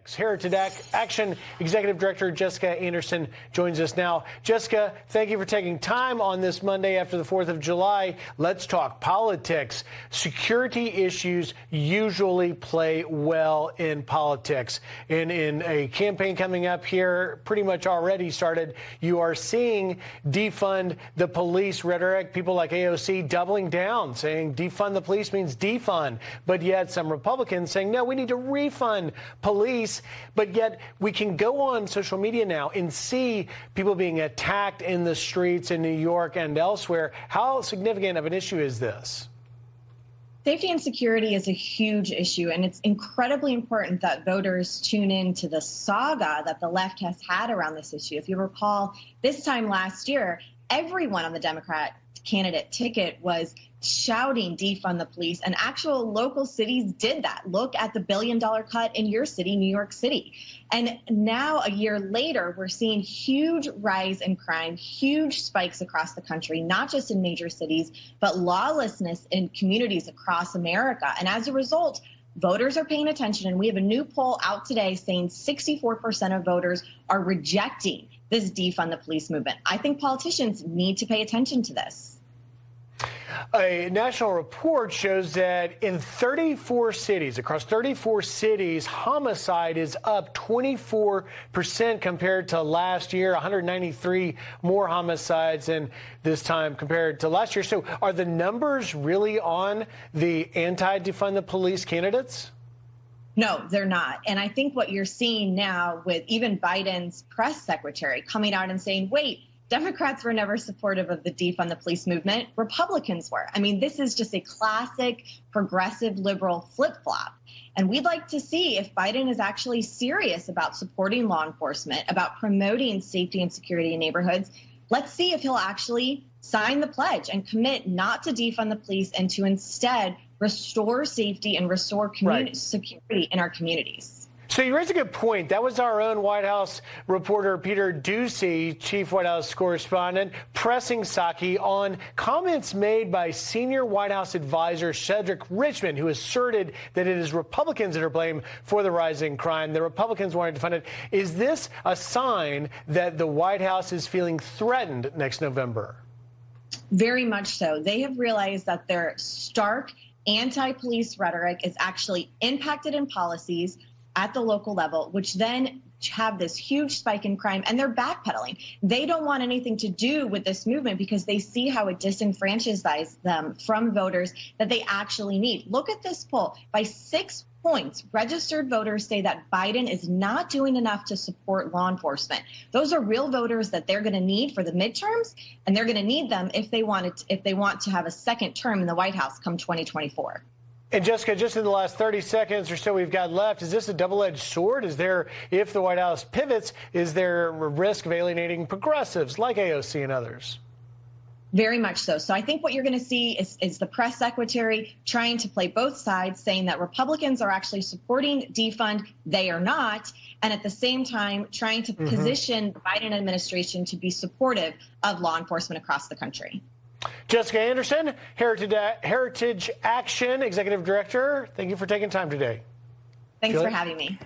politics. Heritage Action Executive Director Jessica Anderson joins us now. Jessica, thank you for taking time on this Monday after the 4th of July. Let's talk politics. Security issues usually play well in politics. And in a campaign coming up here, pretty much already started, you are seeing defund the police rhetoric. People like AOC doubling down, saying defund the police means defund. But yet some Republicans saying, no, we need to refund police. But yet we can go on social media now and see people being attacked in the streets in New York and elsewhere. How significant of an issue is this? Safety and security is a huge issue, and it's incredibly important that voters tune in to the saga that the left has had around this issue. If you recall, this time last year, everyone on the Democrat candidate ticket was shouting defund the police, and actual local cities did that. Look at the $1 billion cut in your city, New York City. And now, a year later, we're seeing huge rise in crime, huge spikes across the country, not just in major cities, but lawlessness in communities across America. And as a result, voters are paying attention, and we have a new poll out today saying 64% of voters are rejecting this defund the police movement. I think politicians need to pay attention to this. A national report shows that in 34 cities, across 34 cities, homicide is up 24% compared to last year, 193 more homicides in this time compared to last year. So are the numbers really on the anti-defund the police candidates? No, they're not. And I think what you're seeing now with even Biden's press secretary coming out and saying, wait, Democrats were never supportive of the defund the police movement. Republicans were. I mean, this is just a classic progressive liberal flip-flop. And we'd like to see if Biden is actually serious about supporting law enforcement, about promoting safety and security in neighborhoods. Let's see if he'll actually sign the pledge and commit not to defund the police and to instead restore safety and restore security in our communities. So you raise a good point. That was our own White House reporter, Peter Doocy, chief White House correspondent, pressing Psaki on comments made by senior White House advisor Cedric Richmond, who asserted that it is Republicans that are blamed for the rising crime. The Republicans wanted to fund it. Is this a sign that the White House is feeling threatened next November? Very much so. They have realized that their stark anti-police rhetoric is actually impacted in policies at the local level, which then have this huge spike in crime, and they're backpedaling. They don't want anything to do with this movement because they see how it disenfranchises them from voters that they actually need. Look at this poll. By 6 points, registered voters say that Biden is not doing enough to support law enforcement. Those are real voters that they're going to need for the midterms, and they're going to need them if they want to have a second term in the White House come 2024. And Jessica, just in the last 30 seconds or so we've got left, is this a double-edged sword? Is there, if the White House pivots, is there a risk of alienating progressives like AOC and others? Very much so. So I think what you're going to see is the press secretary trying to play both sides, saying that Republicans are actually supporting defund, they are not, and at the same time trying to position the Biden administration to be supportive of law enforcement across the country. Jessica Anderson, Heritage Action Executive Director, thank you for taking time today. Thanks for having me.